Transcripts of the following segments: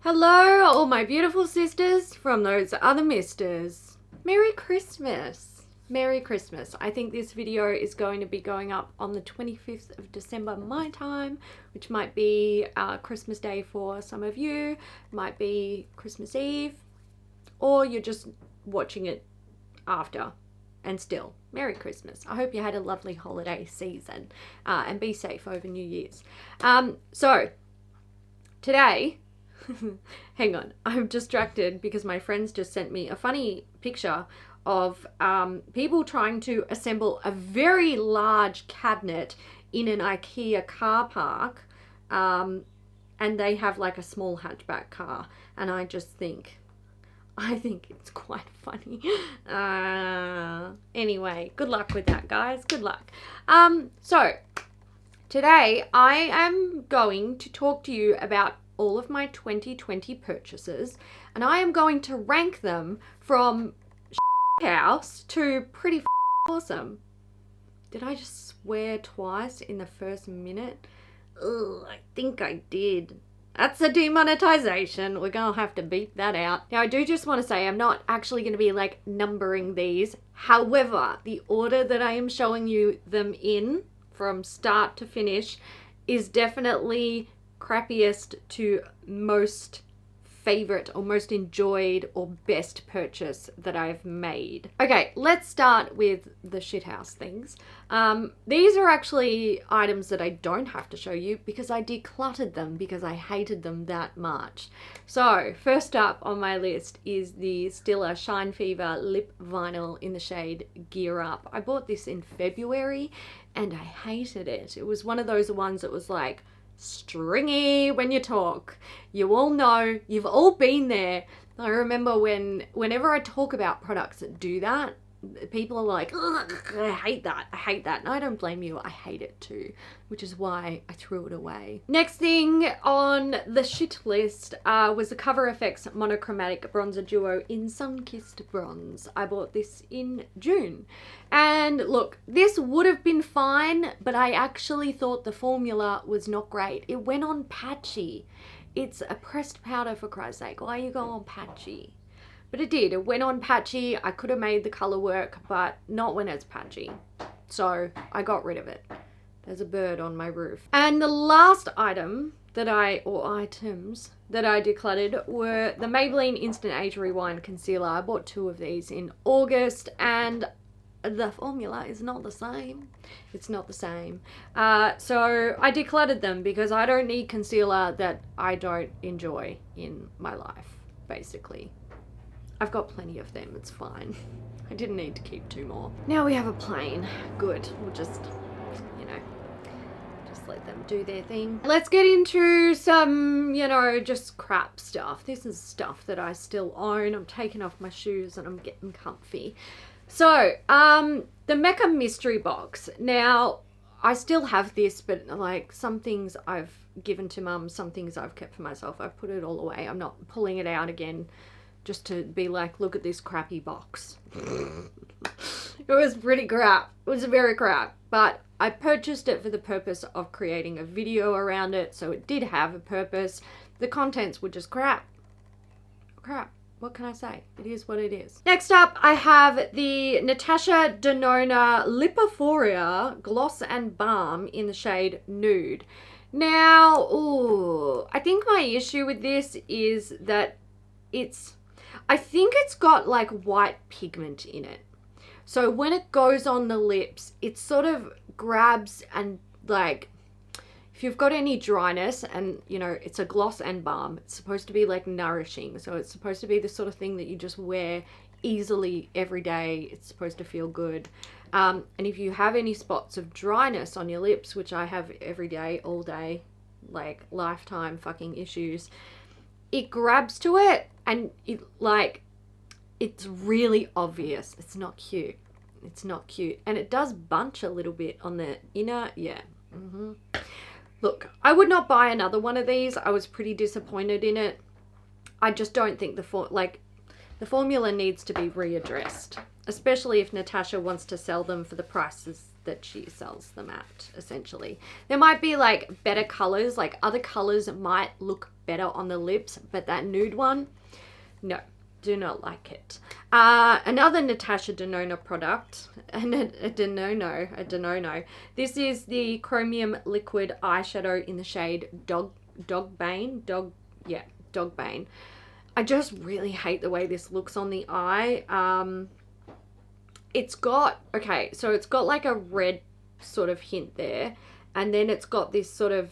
Hello, all my beautiful sisters from those other misters. Merry Christmas. Merry Christmas. I think this video is going to be going up on the 25th of December my time, which might be Christmas Day for some of you, might be Christmas Eve, or you're just watching it after. And still, Merry Christmas. I hope you had a lovely holiday season and be safe over New Year's. So, today, hang on, I'm distracted because my friends just sent me a funny picture of people trying to assemble a very large cabinet in an IKEA car park, and they have like a small hatchback car, and I think it's quite funny. Anyway, good luck with that, guys. Good luck. So today I am going to talk to you about all of my 2020 purchases, and I am going to rank them from house to pretty awesome. Did I just swear twice in the first minute? Ugh, I think I did. That's a demonetization. We're gonna have to beep that out. Now, I do just want to say I'm not actually going to be like numbering these. However, the order that I am showing you them in from start to finish is definitely crappiest to most favorite or most enjoyed or best purchase that I've made. Okay, let's start with the shithouse things. These are actually items that I don't have to show you because I decluttered them because I hated them that much. So first up on my list is the Stila Shine Fever Lip Vinyl in the shade Gear Up. I bought this in February and I hated it. It was one of those ones that was like stringy when you talk. You all know, you've all been there. I remember whenever I talk about products that do that, people are like, ugh, I hate that, and I don't blame you, I hate it too, which is why I threw it away. Next thing on the shit list was the Cover FX Monochromatic Bronzer Duo in Sun-Kissed Bronze. I bought this in June, and look, this would have been fine, but I actually thought the formula was not great. It went on patchy. It's a pressed powder, for Christ's sake. Why you go on patchy? But it did. It went on patchy. I could have made the color work, but not when it's patchy. So I got rid of it. There's a bird on my roof. And the last items that I decluttered were the Maybelline Instant Age Rewind Concealer. I bought 2 of these in August, and the formula is not the same. It's not the same. So I decluttered them because I don't need concealer that I don't enjoy in my life, basically. I've got plenty of them, it's fine. I didn't need to keep 2 more. Now we have a plane. Good. We'll just, just let them do their thing. Let's get into some, just crap stuff. This is stuff that I still own. I'm taking off my shoes and I'm getting comfy. So, the Mecca Mystery Box. Now, I still have this, but like some things I've given to mum, some things I've kept for myself. I've put it all away. I'm not pulling it out again just to be like, look at this crappy box. It was pretty crap. It was very crap. But I purchased it for the purpose of creating a video around it, so it did have a purpose. The contents were just crap. Crap. What can I say? It is what it is. Next up, I have the Natasha Denona Lipophoria Gloss and Balm in the shade Nude. Now, I think my issue with this is that I think it's got like white pigment in it. So when it goes on the lips, it sort of grabs and like, if you've got any dryness and, it's a gloss and balm, it's supposed to be like nourishing. So it's supposed to be the sort of thing that you just wear easily every day. It's supposed to feel good. And if you have any spots of dryness on your lips, which I have every day, all day, like lifetime fucking issues, it grabs to it and it's really obvious. It's not cute. It's not cute. And it does bunch a little bit on the inner, yeah. Look, I would not buy another one of these. I was pretty disappointed in it. I just don't think the formula needs to be readdressed, especially if Natasha wants to sell them for the prices that she sells them at, essentially. There might be like better colors, like other colors might look better on the lips, but that nude one, no, do not like it. Another Natasha Denona product, a Denona. This is the Chromium Liquid Eyeshadow in the shade Dogbane. I just really hate the way this looks on the eye. It's got, okay, so it's got like a red sort of hint there, and then it's got this sort of,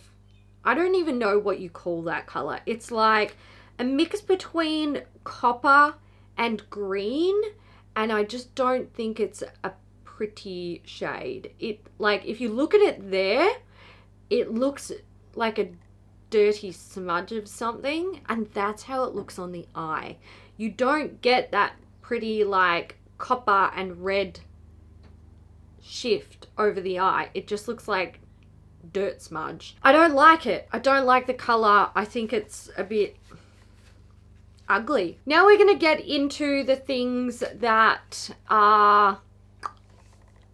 I don't even know what you call that color. It's like a mix between copper and green, and I just don't think it's a pretty shade. It, like, if you look at it there, it looks like a dirty smudge of something, and that's how it looks on the eye. You don't get that pretty like copper and red shift over the eye. It just looks like dirt smudge. I don't like it. I don't like the color. I think it's a bit ugly. Now we're going to get into the things that are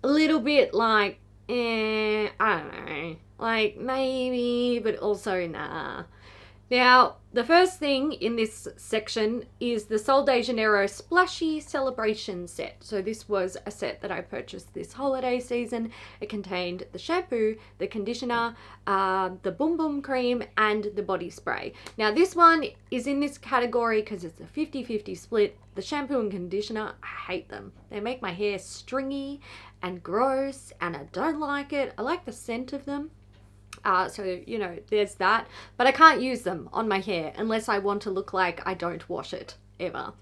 a little bit like, I don't know, like maybe, but also nah. Now, the first thing in this section is the Sol de Janeiro Splashy Celebration set. So this was a set that I purchased this holiday season. It contained the shampoo, the conditioner, the Boom Boom cream, and the body spray. Now this one is in this category because it's a 50-50 split. The shampoo and conditioner, I hate them. They make my hair stringy and gross, and I don't like it. I like the scent of them. So, you know, there's that. But I can't use them on my hair unless I want to look like I don't wash it ever.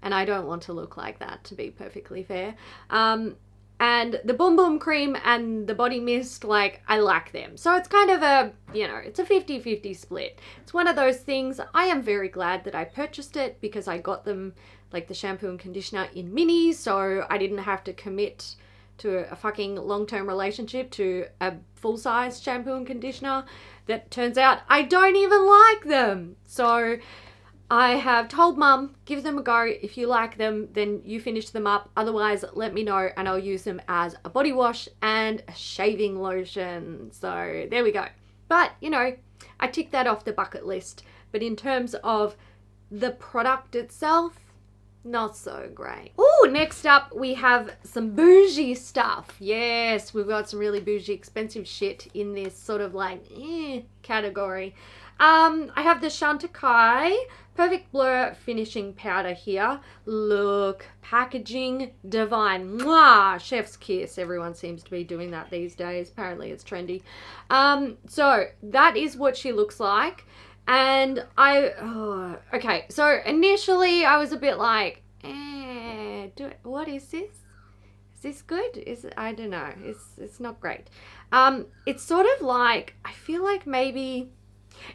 And I don't want to look like that, to be perfectly fair. And the Boom Boom cream and the body mist, like, I like them. So it's kind of a, you know, it's a 50-50 split. It's one of those things. I am very glad that I purchased it because I got them, like the shampoo and conditioner, in minis. So I didn't have to commit to a fucking long-term relationship to a full-size shampoo and conditioner that turns out I don't even like them. So I have told Mum, give them a go. If you like them, then you finish them up. Otherwise, let me know and I'll use them as a body wash and a shaving lotion. So there we go. But, you know, I ticked that off the bucket list. But in terms of the product itself, not so great. Oh, next up we have some bougie stuff. Yes, we've got some really bougie expensive shit in this sort of like category. I have the Shanta Perfect Blur Finishing Powder here. Look, packaging divine. Mwah! Chef's kiss. Everyone seems to be doing that these days. Apparently it's trendy. So that is what she looks like. And okay, so initially I was a bit like, what is this? Is this good? I don't know. It's not great. It's sort of like, I feel like maybe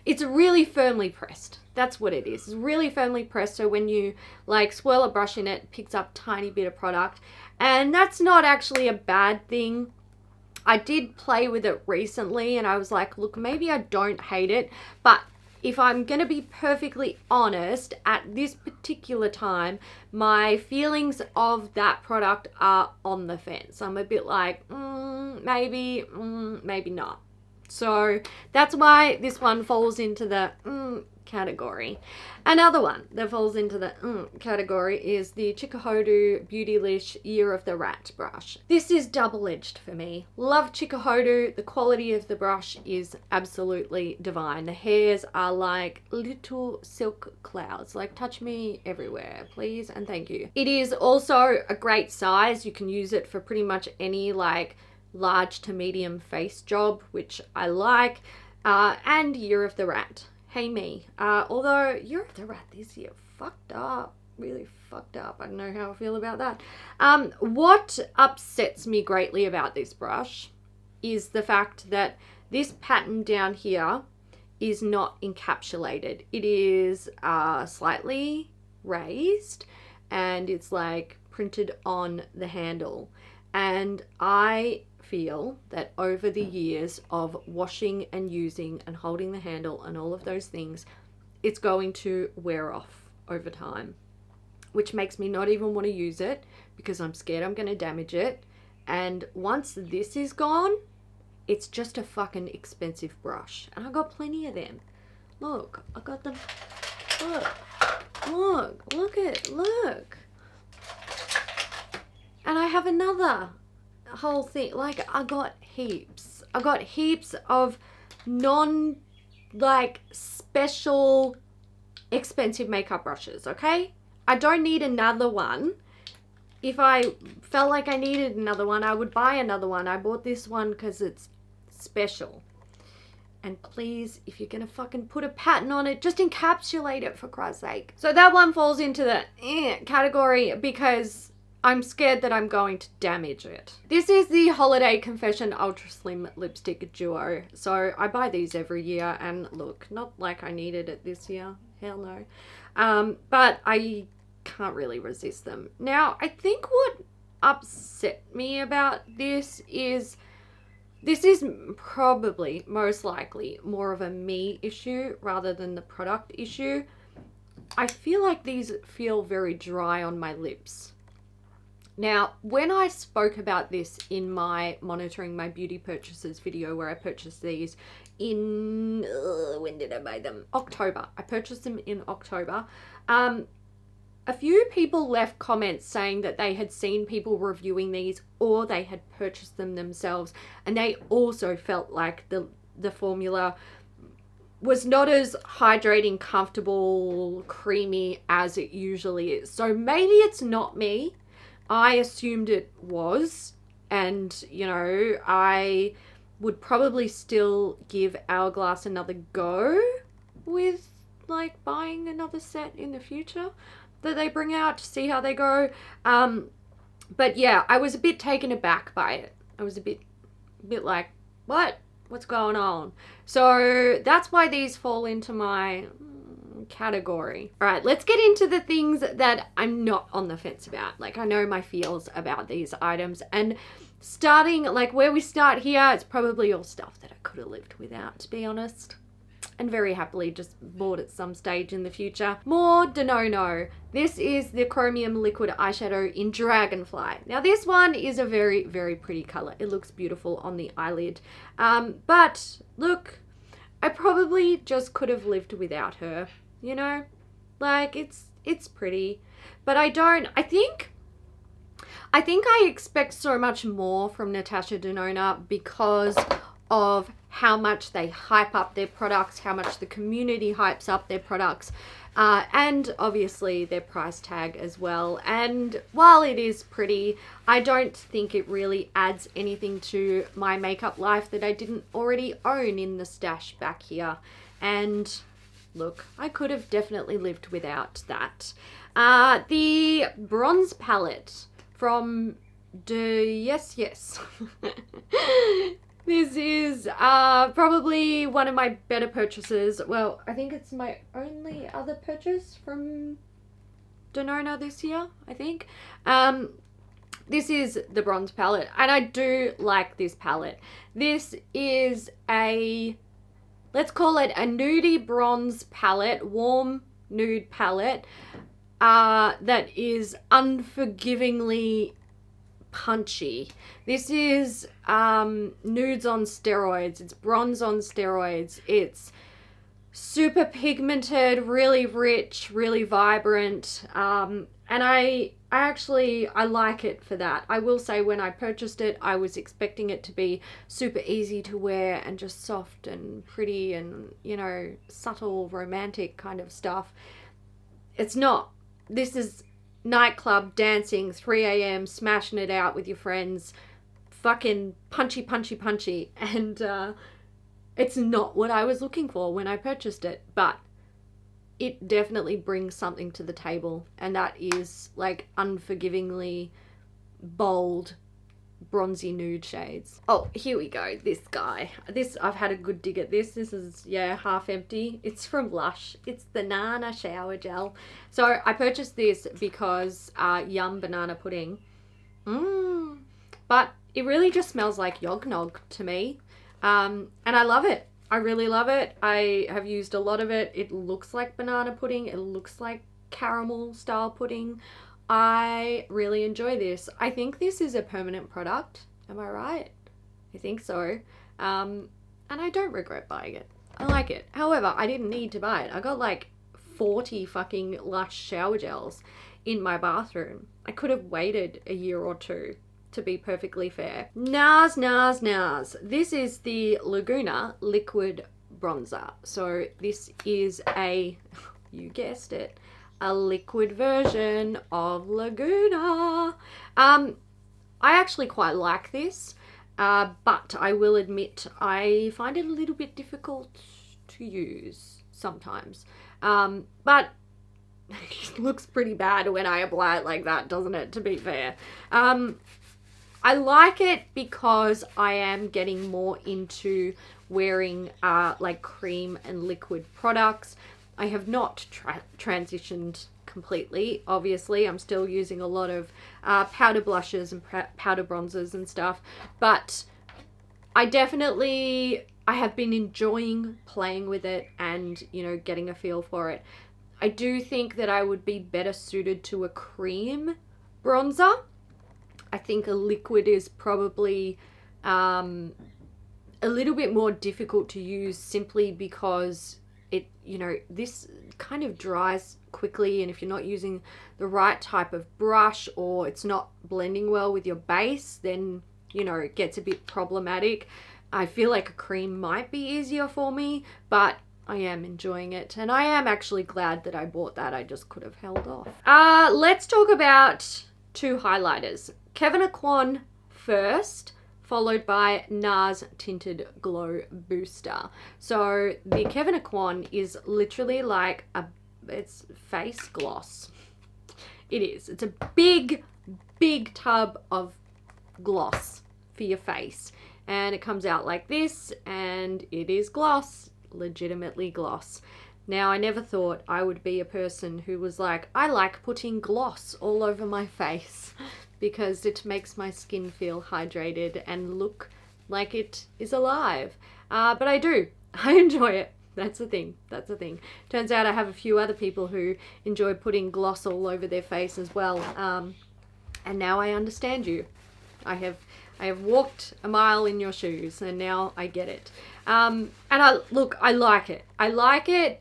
it's really firmly pressed. That's what it is. It's really firmly pressed. So when you like swirl a brush in it, it picks up a tiny bit of product. And that's not actually a bad thing. I did play with it recently and I was like, look, maybe I don't hate it, but if I'm going to be perfectly honest, at this particular time, my feelings of that product are on the fence. I'm a bit like, maybe not. So that's why this one falls into the category. Another one that falls into the category is the Chikuhodu Beautylish Year of the Rat brush. This is double-edged for me. Love Chikuhodu. The quality of the brush is absolutely divine. The hairs are like little silk clouds. Like, touch me everywhere, please and thank you. It is also a great size. You can use it for pretty much any like large to medium face job, which I like. And Year of the Rat. Hey me. Although Year of the Rat this year fucked up. Really fucked up. I don't know how I feel about that. What upsets me greatly about this brush is the fact that this pattern down here is not encapsulated. It is slightly raised and it's like printed on the handle. And I feel that over the years of washing and using and holding the handle and all of those things, it's going to wear off over time, which makes me not even want to use it because I'm scared I'm going to damage it. And once this is gone, it's just a fucking expensive brush. And I've got plenty of them. Look, I got them. Look. And I have another whole thing. Like, I got heaps. I got heaps of special expensive makeup brushes, okay? I don't need another one. If I felt like I needed another one, I would buy another one. I bought this one because it's special. And please, if you're gonna fucking put a pattern on it, just encapsulate it, for Christ's sake. So that one falls into the category because I'm scared that I'm going to damage it. This is the Holiday Confession Ultra Slim Lipstick Duo. So I buy these every year, and look, not like I needed it this year. Hell no. But I can't really resist them. Now, I think what upset me about this is probably most likely more of a me issue rather than the product issue. I feel like these feel very dry on my lips. Now, when I spoke about this in my monitoring my beauty purchases video where I purchased these in, when did I buy them? October. I purchased them in October. A few people left comments saying that they had seen people reviewing these or they had purchased them themselves, and they also felt like the formula was not as hydrating, comfortable, creamy as it usually is. So maybe it's not me. I assumed it was, and you know, I would probably still give Hourglass another go with like buying another set in the future that they bring out to see how they go. But yeah, I was a bit taken aback by it. I was a bit like, what's going on? So that's why these fall into my category. All right, let's get into the things that I'm not on the fence about. Like, I know my feels about these items, and starting like where we start here, it's probably all stuff that I could have lived without, to be honest, and very happily just bought at some stage in the future. More Denona. This is the Chromium liquid eyeshadow in Dragonfly. Now this one is a very, very pretty color. It looks beautiful on the eyelid. But look, I probably just could have lived without her, you know? Like, it's pretty, but I think I expect so much more from Natasha Denona because of how much they hype up their products, how much the community hypes up their products, and obviously their price tag as well. And while it is pretty, I don't think it really adds anything to my makeup life that I didn't already own in the stash back here. And look, I could have definitely lived without that. The bronze palette from Yes. This is probably one of my better purchases. Well, I think it's my only other purchase from Denona this year, I think. This is the bronze palette, and I do like this palette. This is a, let's call it a nudie bronze palette, warm nude palette, that is unforgivingly punchy. This is nudes on steroids. It's bronze on steroids. It's super pigmented, really rich, really vibrant, and I like it for that. I will say, when I purchased it, I was expecting it to be super easy to wear and just soft and pretty and, you know, subtle romantic kind of stuff. It's not. This is nightclub dancing, 3 a.m, smashing it out with your friends, fucking punchy, and it's not what I was looking for when I purchased it, but it definitely brings something to the table, and that is like unforgivingly bold bronzy nude shades. Oh, here we go. This guy. This, I've had a good dig at this. This is, yeah, half empty. It's from Lush. It's the Banana Shower Gel. So I purchased this because yum banana pudding. But it really just smells like yognog to me. And I love it. I really love it. I have used a lot of it. It looks like banana pudding. It looks like caramel style pudding. I really enjoy this. I think this is a permanent product. Am I right? I think so. And I don't regret buying it. I like it. However, I didn't need to buy it. I got like 40 fucking Lush shower gels in my bathroom. I could have waited a year or two, to be perfectly fair. Nars, Nars, Nars. This is the Laguna liquid bronzer. So this is a, you guessed it, a liquid version of Laguna. I actually quite like this, but I will admit I find it a little bit difficult to use sometimes. But it looks pretty bad when I apply it like that, doesn't it, to be fair? I like it because I am getting more into wearing like cream and liquid products. I have not transitioned completely. Obviously, I'm still using a lot of powder blushes and powder bronzers and stuff, but I have been enjoying playing with it and, you know, getting a feel for it. I do think that I would be better suited to a cream bronzer. I think a liquid is probably a little bit more difficult to use simply because it, you know, this kind of dries quickly, and if you're not using the right type of brush or it's not blending well with your base, then, you know, it gets a bit problematic. I feel like a cream might be easier for me, but I am enjoying it, and I am actually glad that I bought that. I just could have held off. Let's talk about two highlighters. Kevin Aquan first, followed by Nars Tinted Glow Booster. So the Kevin Aquan is literally like it's face gloss. It is. It's a big tub of gloss for your face. And it comes out like this, and it is gloss, legitimately gloss. Now, I never thought I would be a person who was like, I like putting gloss all over my face because it makes my skin feel hydrated and look like it is alive. But I do. I enjoy it. That's the thing. That's the thing. Turns out I have a few other people who enjoy putting gloss all over their face as well. And now I understand you. I have walked a mile in your shoes, and now I get it. And I like it. I like it.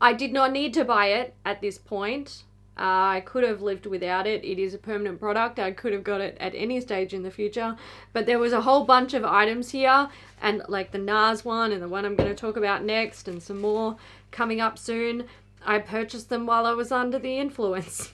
I did not need to buy it at this point. I could have lived without it. It is a permanent product. I could have got it at any stage in the future. But there was a whole bunch of items here, and like the Nars one and the one I'm going to talk about next and some more coming up soon. I purchased them while I was under the influence.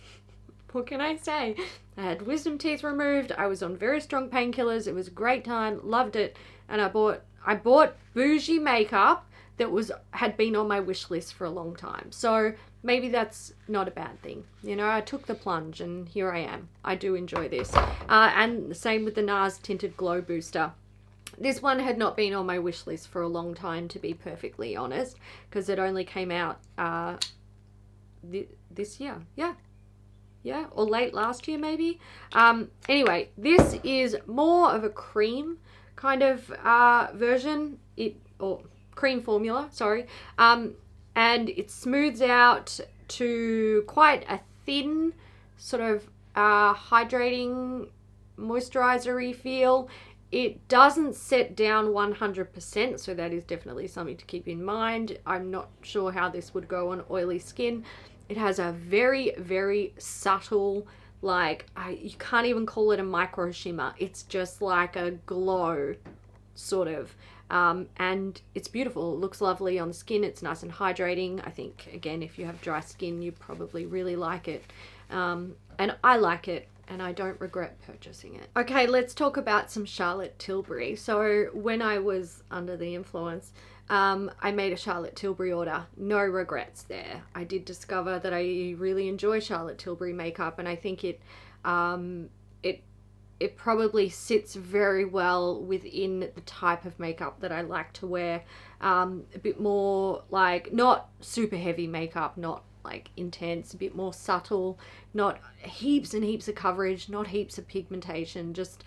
What can I say? I had wisdom teeth removed. I was on very strong painkillers. It was a great time. Loved it. And I bought bougie makeup that had been on my wish list for a long time. So maybe that's not a bad thing. You know, I took the plunge and here I am. I do enjoy this. And the same with the Nars Tinted Glow Booster. This one had not been on my wish list for a long time, to be perfectly honest, because it only came out this year. Yeah, or late last year maybe. Anyway, this is more of a cream kind of version, or cream formula, sorry. And it smooths out to quite a thin sort of hydrating moisturizer-y feel. It doesn't set down 100%, so that is definitely something to keep in mind. I'm not sure how this would go on oily skin. It has a very, very subtle, like, you can't even call it a micro shimmer. It's just like a glow, sort of. And it's beautiful. It looks lovely on the skin. It's nice and hydrating. I think, again, if you have dry skin, you probably really like it. And I like it, and I don't regret purchasing it. Okay, let's talk about some Charlotte Tilbury. So when I was under the influence, I made a Charlotte Tilbury order. No regrets there. I did discover that I really enjoy Charlotte Tilbury makeup, and I think it probably sits very well within the type of makeup that I like to wear. A bit more like, not super heavy makeup, not like intense, a bit more subtle, not heaps and heaps of coverage, not heaps of pigmentation, just,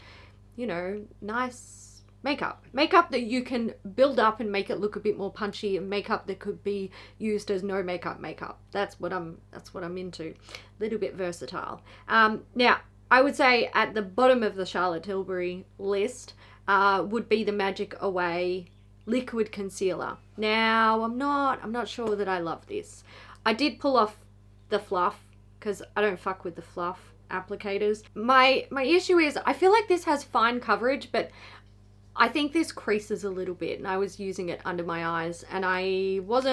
you know, nice makeup that you can build up and make it look a bit more punchy, and makeup that could be used as no makeup. That's what I'm into. A little bit versatile. Now I would say at the bottom of the Charlotte Tilbury list would be the Magic Away liquid concealer. Now, I'm not sure that I love this. I did pull off the fluff because I don't fuck with the fluff applicators. My issue is I feel like this has fine coverage, but I think this creases a little bit, and I was using it under my eyes, and I was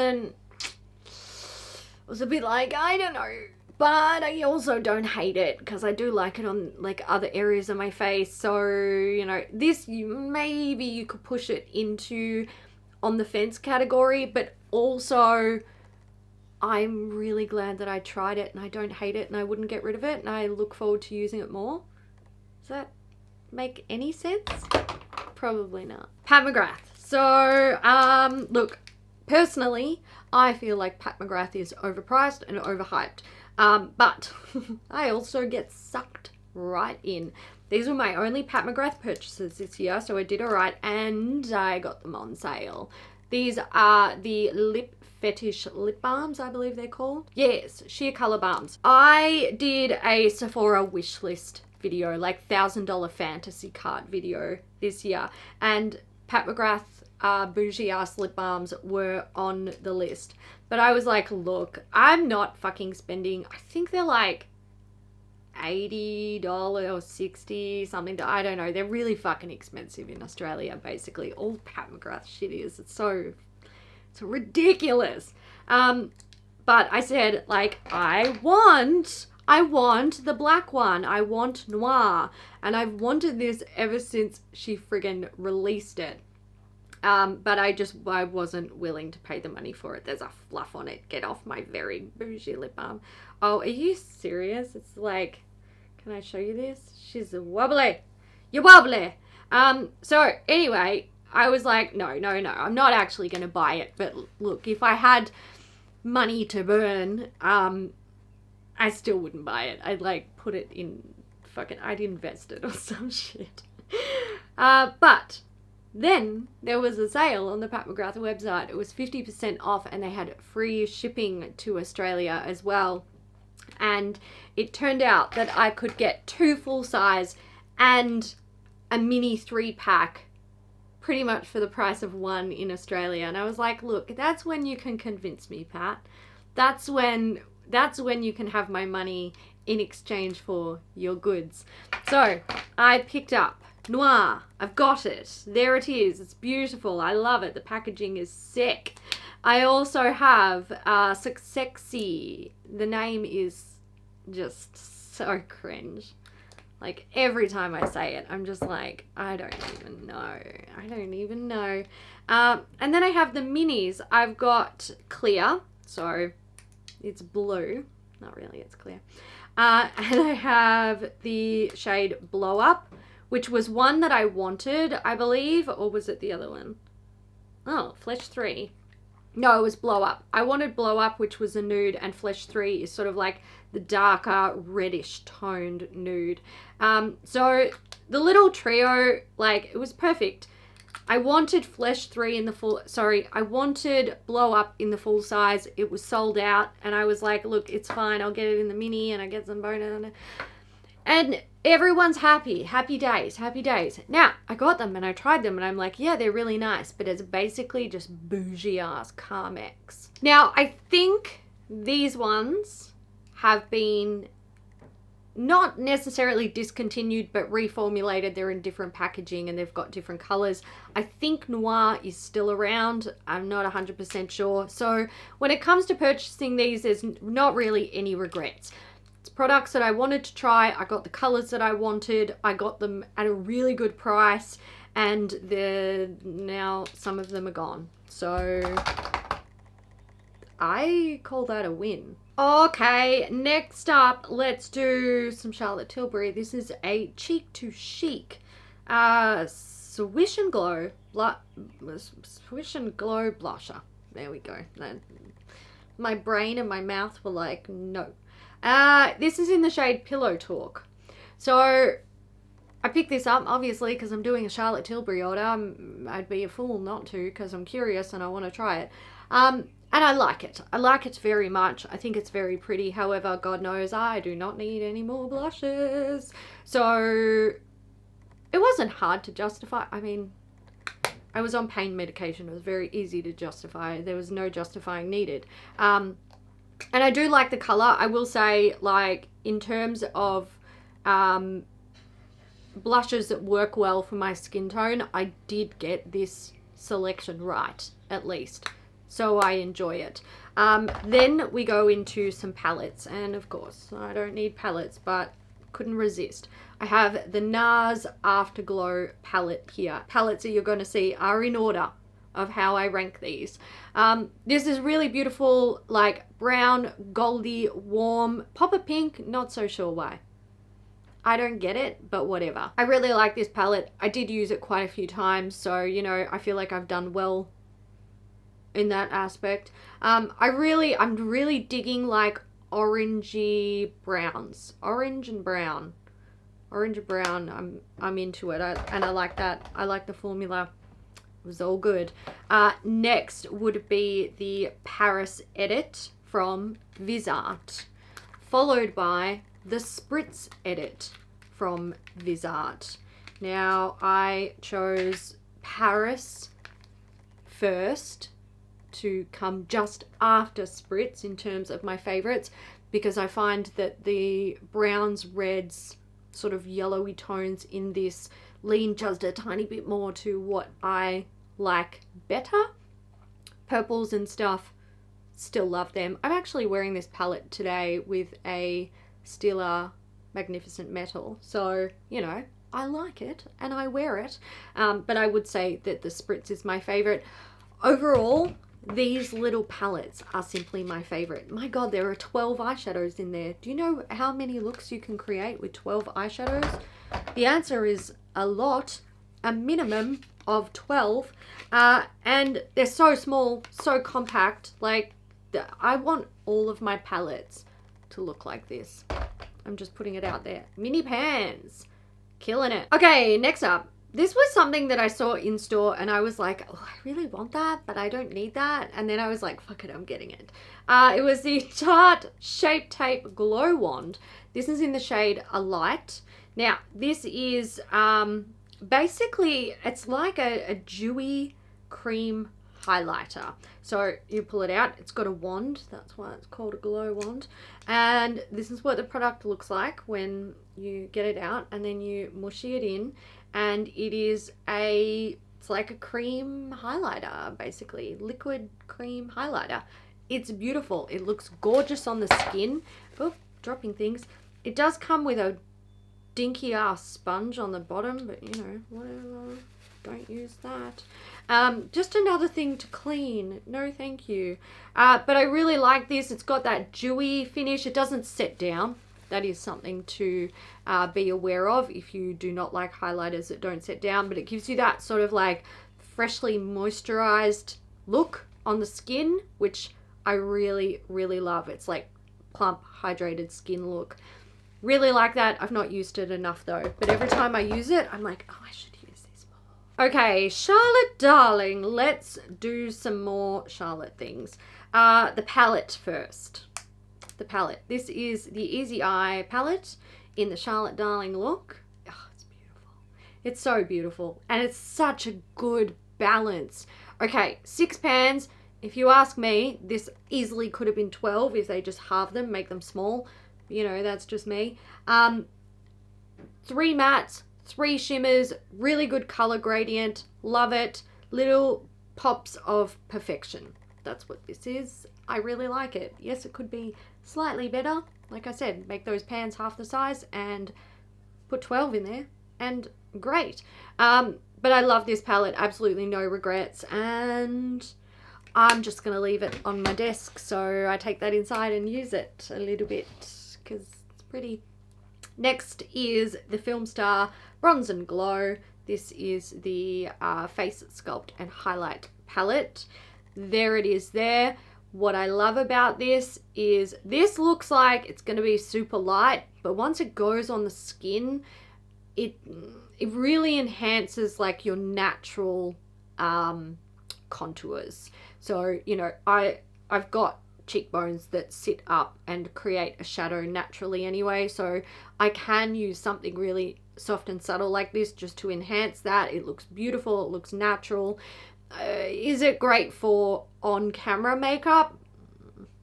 a bit like, I don't know, but I also don't hate it because I do like it on like other areas of my face. So, you know, this, maybe you could push it into on the fence category, but also I'm really glad that I tried it and I don't hate it and I wouldn't get rid of it, and I look forward to using it more. Does that make any sense? Probably not. Pat McGrath. So, look, personally, I feel like Pat McGrath is overpriced and overhyped. But I also get sucked right in. These were my only Pat McGrath purchases this year, so I did alright, and I got them on sale. These are the Lip Fetish lip balms, I believe they're called. Yes, sheer color balms. I did a Sephora wish list video, like $1,000 fantasy cart video this year, and Pat McGrath bougie ass lip balms were on the list. But I was like, look, I'm not fucking spending, I think they're like $80 or $60 something. I don't know. They're really fucking expensive in Australia, basically. All Pat McGrath shit is. It's ridiculous. But I said, like, I want the black one. I want Noir. And I've wanted this ever since she friggin' released it. But I wasn't willing to pay the money for it. There's a fluff on it. Get off my very bougie lip balm. Oh, are you serious? It's like, can I show you this? She's wobbly. You're wobbly. So anyway, I was like, no, I'm not actually going to buy it. But look, if I had money to burn, I still wouldn't buy it. I'd like put it in I'd invest it or some shit. But then there was a sale on the Pat McGrath website. It was 50% off, and they had free shipping to Australia as well. And it turned out that I could get 2 full size and a mini 3-pack pretty much for the price of 1 in Australia. And I was like, look, that's when you can convince me, Pat. That's when you can have my money in exchange for your goods. So I picked up Noir. I've got it. There it is. It's beautiful. I love it. The packaging is sick. I also have Sexy. The name is just so cringe. Like, every time I say it, I'm just like, I don't even know. And then I have the minis. I've got Clear. So it's blue. Not really, it's clear. And I have the shade Blow Up, which was one that I wanted, I believe. Or was it the other one? Oh, Flesh 3. No, it was Blow Up. I wanted Blow Up, which was a nude, and Flesh 3 is sort of like the darker, reddish toned nude. So the little trio, like, it was perfect. I wanted Flesh 3 in the full, I wanted Blow Up in the full size. It was sold out, and I was like, look, it's fine. I'll get it in the mini, and I get some bonus. And everyone's happy. Happy days. Now, I got them, and I tried them, and I'm like, yeah, they're really nice, but it's basically just bougie-ass Carmex. Now, I think these ones have been not necessarily discontinued, but reformulated. They're in different packaging and they've got different colors. I think Noir is still around. I'm not 100% sure. So when it comes to purchasing these, there's not really any regrets. It's products that I wanted to try. I got the colors that I wanted. I got them at a really good price, and now some of them are gone. So I call that a win. Okay, next up, let's do some Charlotte Tilbury. This is a Cheek to Chic Swish and Glow blusher. There we go. My brain and my mouth were like, no. This is in the shade Pillow Talk. So I picked this up, obviously, because I'm doing a Charlotte Tilbury order. I'd be a fool not to, because I'm curious and I want to try it. And I like it. I like it very much. I think it's very pretty. However, God knows I do not need any more blushes. So it wasn't hard to justify. I mean, I was on pain medication. It was very easy to justify. There was no justifying needed. And I do like the color. I will say, like, in terms of blushes that work well for my skin tone, I did get this selection right, at least. So I enjoy it. Then we go into some palettes. And of course, I don't need palettes, but couldn't resist. I have the Nars Afterglow palette here. Palettes that you're going to see are in order of how I rank these. This is really beautiful, like brown, goldy, warm, pop of pink, not so sure why. I don't get it, but whatever. I really like this palette. I did use it quite a few times, so, you know, I feel like I've done well in that aspect. I'm really digging like orangey browns. Orange and brown. Orange and brown, I'm into it. And I like that. I like the formula. It was all good. Next would be the Paris Edit from Viseart, followed by the Spritz Edit from Viseart. Now, I chose Paris first to come just after Spritz in terms of my favorites, because I find that the browns, reds, sort of yellowy tones in this lean just a tiny bit more to what I like better. Purples and stuff, still love them. I'm actually wearing this palette today with a Stila Magnificent Metal, so, you know, I like it and I wear it. But I would say that the Spritz is my favorite. Overall, these little palettes are simply my favorite. My God, there are 12 eyeshadows in there. Do you know how many looks you can create with 12 eyeshadows? The answer is a lot, a minimum of 12. And they're so small, so compact. Like, I want all of my palettes to look like this. I'm just putting it out there. Mini pans. Killing it. Okay, next up. This was something that I saw in store and I was like, oh, I really want that, but I don't need that. And then I was like, fuck it, I'm getting it. It was the Tarte Shape Tape Glow Wand. This is in the shade Alight. Now, this is basically, it's like a dewy cream highlighter. So you pull it out, it's got a wand, that's why it's called a glow wand. And this is what the product looks like when you get it out, and then you mushy it in. And it's like a cream highlighter, basically. Liquid cream highlighter. It's beautiful. It looks gorgeous on the skin. Oh, dropping things. It does come with a dinky ass sponge on the bottom, but you know, whatever. Don't use that. Just another thing to clean. No, thank you. But I really like this. It's got that dewy finish. It doesn't set down. That is something to be aware of if you do not like highlighters that don't set down, but it gives you that sort of like freshly moisturized look on the skin, which I really, really love. It's like plump, hydrated skin look. Really like that. I've not used it enough though, but every time I use it, I'm like, oh, I should use this more. Okay, Charlotte darling, let's do some more Charlotte things. The palette first. The palette. This is the Easy Eye palette in the Charlotte Darling look. Oh, it's beautiful. It's so beautiful. And it's such a good balance. Okay, 6 pans. If you ask me, this easily could have been 12 if they just halve them, make them small. You know, that's just me. 3 mattes, 3 shimmers, really good color gradient. Love it. Little pops of perfection. That's what this is. I really like it. Yes, it could be slightly better. Like I said, make those pans half the size and put 12 in there and great. But I love this palette, absolutely no regrets, and I'm just going to leave it on my desk so I take that inside and use it a little bit because it's pretty. Next is the Film Star Bronze and Glow. This is the Face Sculpt and Highlight palette. There it is there. What I love about this is this looks like it's going to be super light, but once it goes on the skin, it really enhances like your natural contours. So, you know, I've got cheekbones that sit up and create a shadow naturally anyway, so I can use something really soft and subtle like this just to enhance that. It looks beautiful, it looks natural. Is it great for on camera makeup?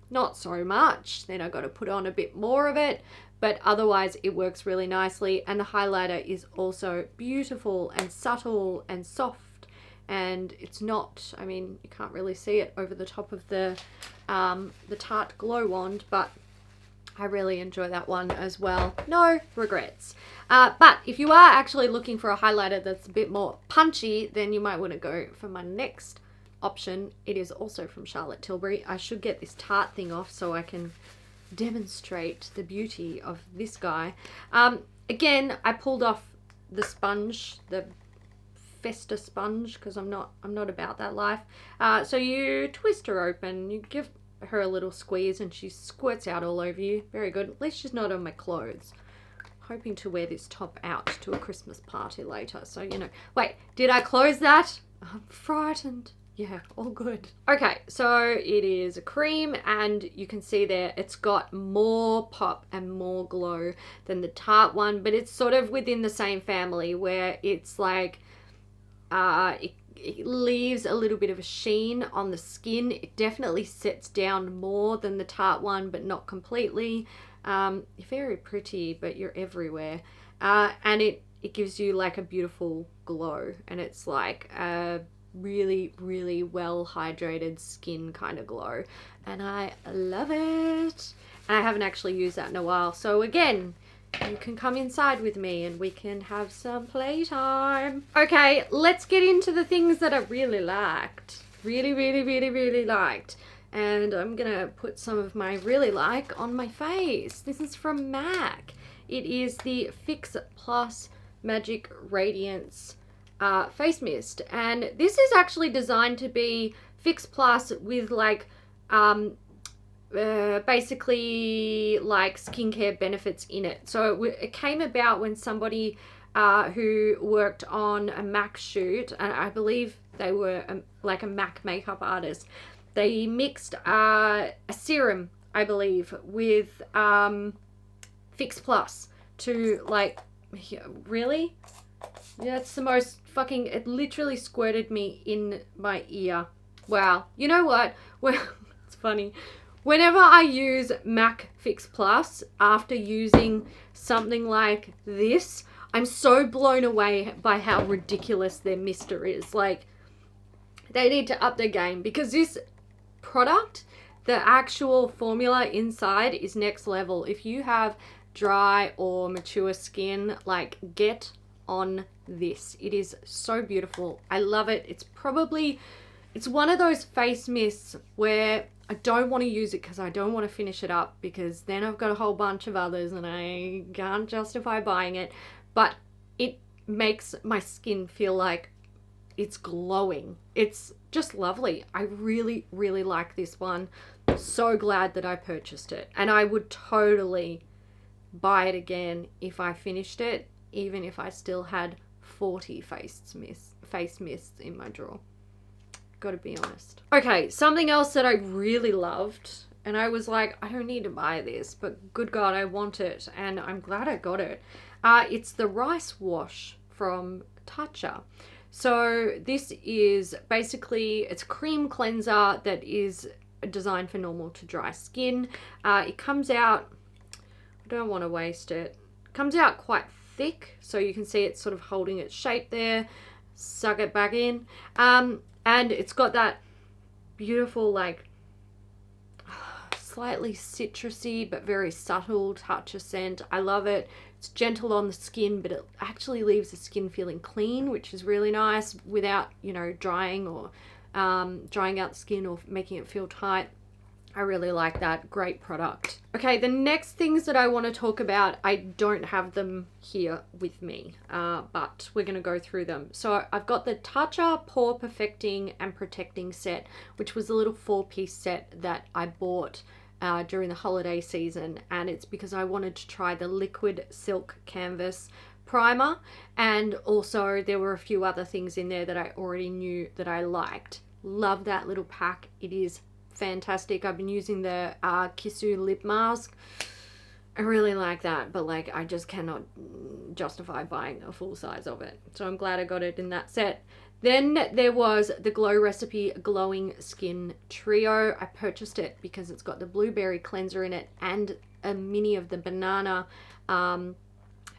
Not so much. Then I got to put on a bit more of it, but otherwise it works really nicely. And the highlighter is also beautiful and subtle and soft, and it's not, I mean, you can't really see it over the top of the Tarte Glow Wand, but I really enjoy that one as well. No regrets. But if you are actually looking for a highlighter that's a bit more punchy, then you might want to go for my next option. It is also from Charlotte Tilbury. I should get this Tarte thing off so I can demonstrate the beauty of this guy. Again, I pulled off the sponge, the Festa sponge, because I'm not about that life. So you twist her open, you give her a little squeeze, and she squirts out all over you. Very good. At least she's not on my clothes. Hoping to wear this top out to a Christmas party later, so you know. Wait, did I close that? I'm frightened. Yeah, all good. Okay, so it is a cream, and you can see there it's got more pop and more glow than the Tarte one, but it's sort of within the same family where it's like it leaves a little bit of a sheen on the skin. It definitely sets down more than the Tarte one, but not completely. You're very pretty, but you're everywhere. And it gives you like a beautiful glow, and it's like a really, really well hydrated skin kind of glow, and I love it. And I haven't actually used that in a while, so again, you can come inside with me and we can have some playtime. Okay, let's get into the things that I really liked. Really liked. And I'm gonna put some of my really like on my face. This is from MAC. It is the Fix Plus Magic Radiance face mist, and this is actually designed to be Fix Plus with like basically like skincare benefits in it. So it came about when somebody who worked on a MAC shoot, and I believe they were like a MAC makeup artist, they mixed a serum, I believe, with Fix Plus to like, really? Yeah, it's the most fucking, it literally squirted me in my ear. Wow. You know what? Well, it's funny. Whenever I use MAC Fix Plus after using something like this, I'm so blown away by how ridiculous their mister is. Like, they need to up their game, because this product, the actual formula inside is next level. If you have dry or mature skin, like, get on this. It is so beautiful. I love it. It's one of those face mists where I don't want to use it because I don't want to finish it up, because then I've got a whole bunch of others and I can't justify buying it, but it makes my skin feel like it's glowing. It's just lovely. I really like this one. So glad that I purchased it, and I would totally buy it again if I finished it, even if I still had 40 face mists in my drawer. Gotta be honest. Okay, something else that I really loved, and I was like, I don't need to buy this, but good God, I want it, and I'm glad I got it. It's the Rice Wash from Natasha. So this is basically, it's a cream cleanser that is designed for normal to dry skin. It comes out, I don't want to waste it, comes out quite thick, so you can see it's sort of holding its shape there. Suck it back in. And it's got that beautiful, like, slightly citrusy but very subtle touch of scent. I love it. It's gentle on the skin, but it actually leaves the skin feeling clean, which is really nice without, you know, drying or drying out the skin or making it feel tight. I really like that. Great product. Okay, the next things that I want to talk about, I don't have them here with me, but we're going to go through them. So I've got the Tatcha Pore Perfecting and Protecting set, which was a little 4-piece set that I bought during the holiday season, and it's because I wanted to try the Liquid Silk Canvas primer, and also there were a few other things in there that I already knew that I liked. Love that little pack. It is fantastic. I've been using the Kisu lip mask. I really like that, but like I just cannot justify buying a full size of it. So I'm glad I got it in that set. Then there was the Glow Recipe Glowing Skin Trio. I purchased it because it's got the blueberry cleanser in it and a mini of the banana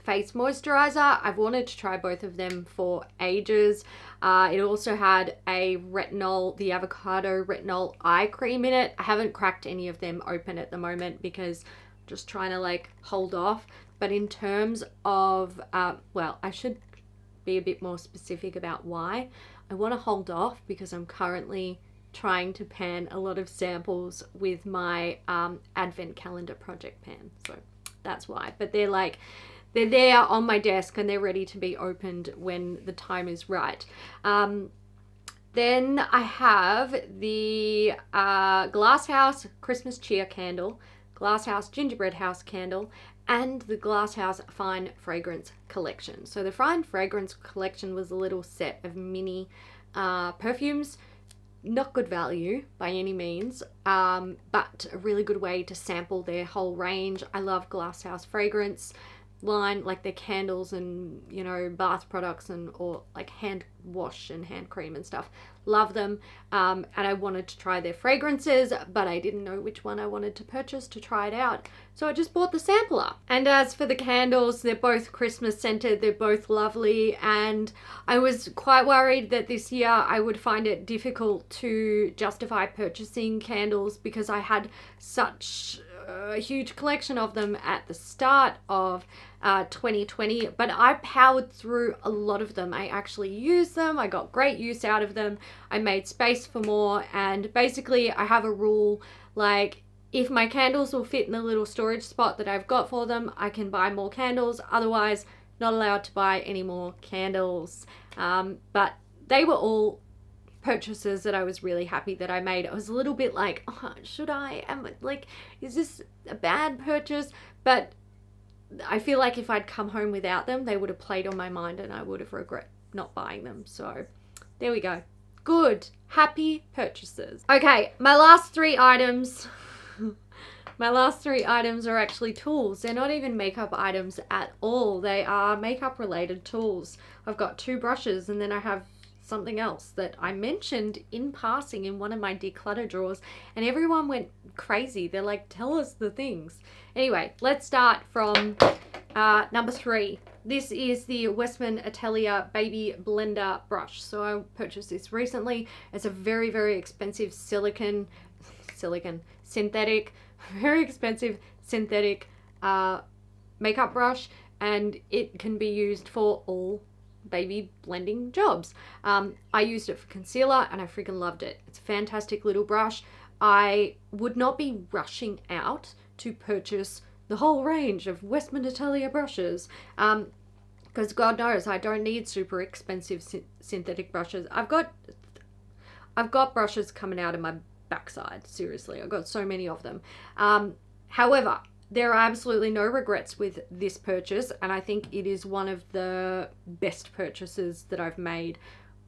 face moisturizer. I've wanted to try both of them for ages. It also had a retinol, the avocado retinol eye cream in it. I haven't cracked any of them open at the moment because I'm just trying to like hold off. But in terms of, well, I should be a bit more specific about why. I want to hold off because I'm currently trying to pan a lot of samples with my advent calendar project pan. So that's why. But they're there on my desk and they're ready to be opened when the time is right. Then I have the Glasshouse Christmas Cheer Candle, Glasshouse Gingerbread House Candle, and the Glasshouse Fine Fragrance Collection. So the Fine Fragrance Collection was a little set of mini perfumes. Not good value by any means, but a really good way to sample their whole range. I love Glasshouse fragrance line, like their candles and, you know, bath products and or like hand wash and hand cream and stuff. Love them. And I wanted to try their fragrances, but I didn't know which one I wanted to purchase to try it out. So I just bought the sampler. And as for the candles, they're both Christmas scented. They're both lovely. And I was quite worried that this year I would find it difficult to justify purchasing candles because I had such a huge collection of them at the start of 2020, but I powered through a lot of them. I actually used them. I got great use out of them. I made space for more, and basically I have a rule, like if my candles will fit in the little storage spot that I've got for them, I can buy more candles. Otherwise, not allowed to buy any more candles. But they were all purchases that I was really happy that I made. I was a little bit like, oh, should I? Is this a bad purchase? But I feel like if I'd come home without them, they would have played on my mind and I would have regret not buying them. So there we go. Good, happy purchases. Okay, my last three items. My last three items are actually tools. They're not even makeup items at all. They are makeup related tools. I've got two brushes and then I have something else that I mentioned in passing in one of my declutter drawers and everyone went crazy. They're like, tell us the things. Anyway, let's start from number 3. This is the Westman Atelier Baby Blender brush. So I purchased this recently. It's a very, very expensive synthetic, very expensive synthetic makeup brush, and it can be used for all baby blending jobs. I used it for concealer and I freaking loved it. It's a fantastic little brush. I would not be rushing out to purchase the whole range of Westman Atelier brushes because God knows I don't need super expensive synthetic brushes. I've got brushes coming out of my backside. Seriously, I've got so many of them. However, there are absolutely no regrets with this purchase, and I think it is one of the best purchases that I've made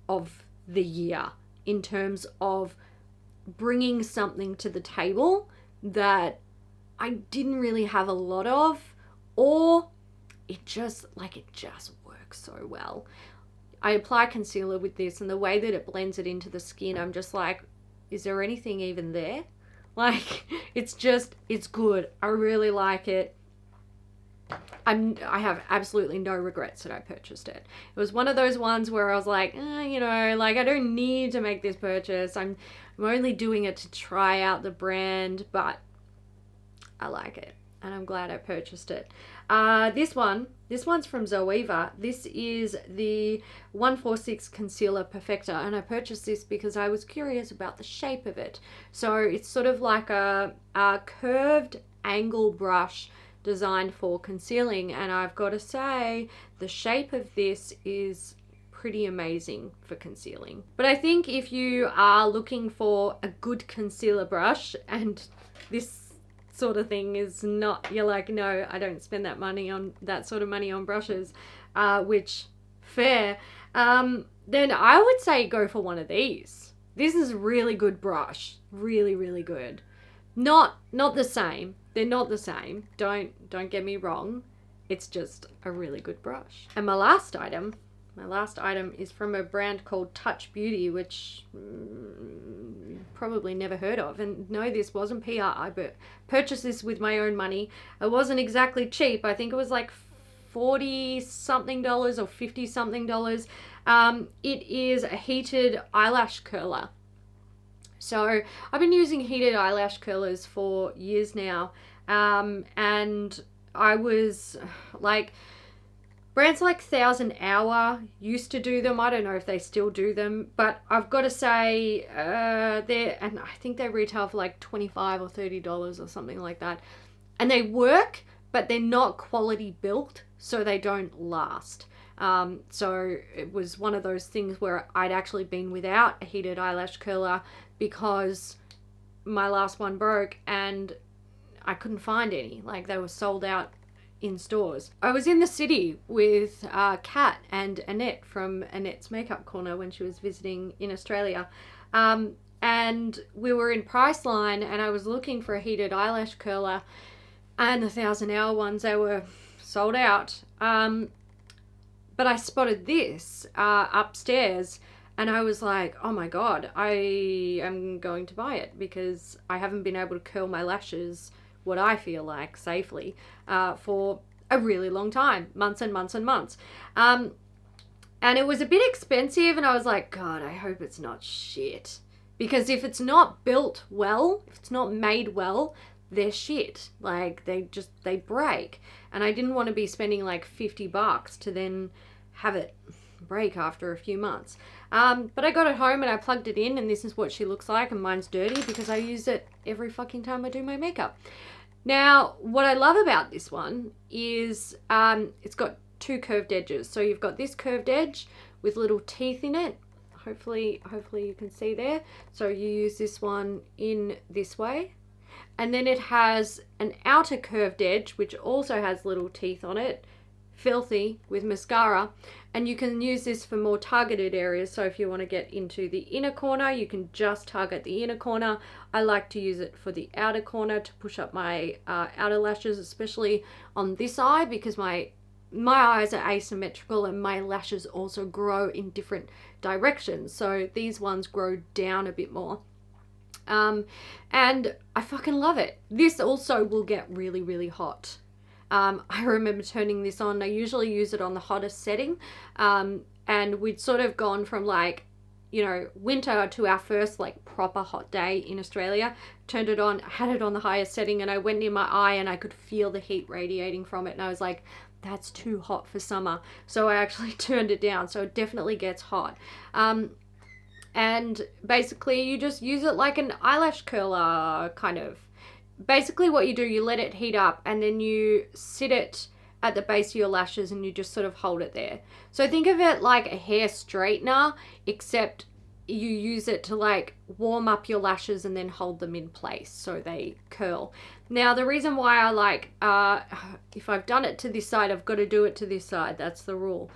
of the year in terms of bringing something to the table that I didn't really have a lot of, or it just works so well. I apply concealer with this, and the way that it blends it into the skin, I'm just like, is there anything even there? Like, it's good. I really like it. I have absolutely no regrets that I purchased it. It was one of those ones where I was like, you know, like I don't need to make this purchase. I'm only doing it to try out the brand, but I like it and I'm glad I purchased it. This one's from Zoeva. This is the 146 Concealer Perfector, and I purchased this because I was curious about the shape of it. So it's sort of like a curved angle brush designed for concealing, and I've got to say the shape of this is pretty amazing for concealing. But I think if you are looking for a good concealer brush, and this sort of thing is not, you're like, no, I don't spend that sort of money on brushes, which fair, then I would say go for one of these. This is a really good brush. Really, really good. Not the same. They're not the same. Don't get me wrong. It's just a really good brush. And my last item is from a brand called Touch Beauty, which probably never heard of. And no, this wasn't PR. I purchased this with my own money. It wasn't exactly cheap. I think it was like $40 something or $50 something. It is a heated eyelash curler. So I've been using heated eyelash curlers for years now. And I was like, brands like 1000 Hour used to do them. I don't know if they still do them, but I've got to say, and I think they retail for like $25 or $30 or something like that. And they work, but they're not quality built, so they don't last. So it was one of those things where I'd actually been without a heated eyelash curler because my last one broke and I couldn't find any. Like, they were sold out in stores. I was in the city with Kat and Annette from Annette's Makeup Corner when she was visiting in Australia. And we were in Priceline and I was looking for a heated eyelash curler, and the 1000 Hour ones, they were sold out. But I spotted this upstairs and I was like, oh my God, I am going to buy it because I haven't been able to curl my lashes, what I feel like, safely for a really long time, months and months and months. And it was a bit expensive and I was like, God, I hope it's not shit. Because if it's not built well, if it's not made well, they're shit. Like, they break. And I didn't want to be spending like $50 to then have it break after a few months. But I got it home and I plugged it in, and this is what she looks like, and mine's dirty because I use it every fucking time I do my makeup. Now, what I love about this one is it's got two curved edges. So you've got this curved edge with little teeth in it. Hopefully you can see there. So you use this one in this way. And then it has an outer curved edge, which also has little teeth on it, filthy with mascara. And you can use this for more targeted areas. So if you want to get into the inner corner, you can just target the inner corner. I like to use it for the outer corner to push up my outer lashes, especially on this eye, because my eyes are asymmetrical and my lashes also grow in different directions. So these ones grow down a bit more. And I fucking love it. This also will get really, really hot. I remember turning this on. I usually use it on the hottest setting. And we'd sort of gone from like, you know, winter to our first like proper hot day in Australia. Turned it on, had it on the highest setting, and I went near my eye and I could feel the heat radiating from it. And I was like, that's too hot for summer. So I actually turned it down. So it definitely gets hot. And basically you just use it like an eyelash curler, kind of. Basically what you do, you let it heat up and then you sit it at the base of your lashes and you just sort of hold it there. So think of it like a hair straightener, except you use it to like warm up your lashes and then hold them in place so they curl. Now the reason why I like, if I've done it to this side, I've got to do it to this side. That's the rule.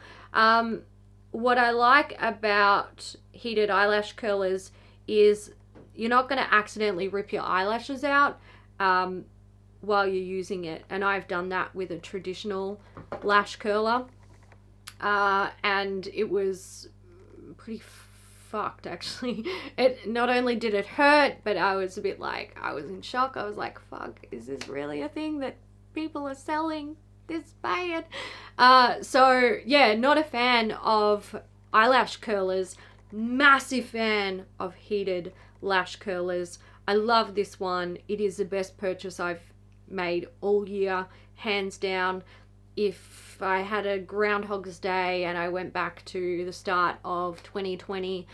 What I like about heated eyelash curlers is you're not going to accidentally rip your eyelashes out while you're using it. And I've done that with a traditional lash curler. And it was pretty fucked, actually. It not only did it hurt, but I was a bit like, I was in shock. I was like, fuck, is this really a thing that people are selling this bad? So yeah, not a fan of eyelash curlers, massive fan of heated lash curlers. I love this one. It is the best purchase I've made all year, hands down. If I had a Groundhog's Day and I went back to the start of 2020,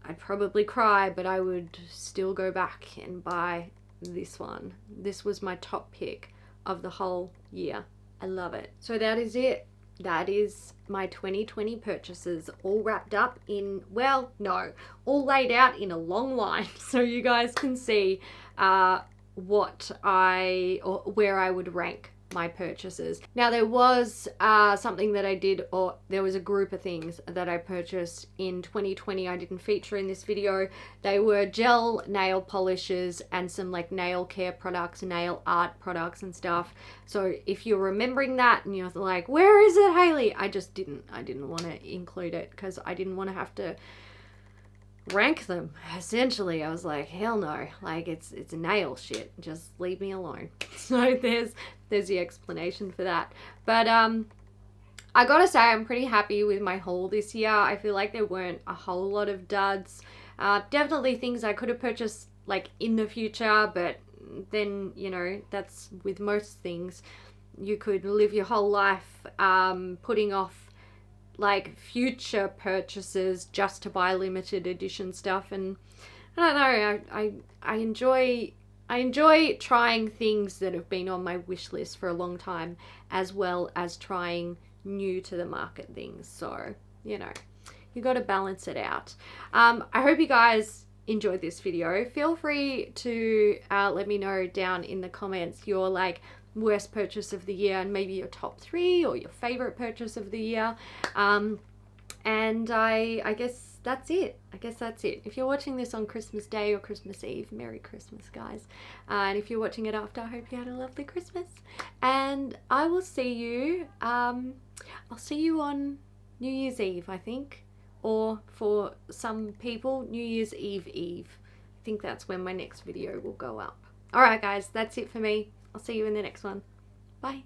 I'd probably cry, but I would still go back and buy this one. This was my top pick of the whole year. I love it. So that is it. That is my 2020 purchases, all wrapped up in, well, no, all laid out in a long line so you guys can see where I would rank my purchases. Now there was something that I did, or there was a group of things that I purchased in 2020 I didn't feature in this video. They were gel nail polishes and some like nail care products, nail art products and stuff. So if you're remembering that and you're like, where is it, Hayley? I didn't want to include it because I didn't want to have to rank them. Essentially, I was like, hell no, like it's nail shit, just leave me alone. So there's the explanation for that. But I gotta say, I'm pretty happy with my haul this year. I feel like there weren't a whole lot of duds. Definitely things I could have purchased like in the future, but then, you know, that's with most things. You could live your whole life putting off like future purchases just to buy limited edition stuff, and I don't know, I enjoy trying things that have been on my wish list for a long time, as well as trying new to the market things. So, you know, you got to balance it out. I hope you guys enjoyed this video. Feel free to let me know down in the comments your like worst purchase of the year, and maybe your top 3 or your favorite purchase of the year. And I guess that's it. If you're watching this on Christmas Day or Christmas Eve, Merry Christmas, guys. And if you're watching it after, I hope you had a lovely Christmas. And I will see you, I'll see you on New Year's Eve, I think. Or for some people, New Year's Eve. I think that's when my next video will go up. Alright guys, that's it for me. I'll see you in the next one. Bye.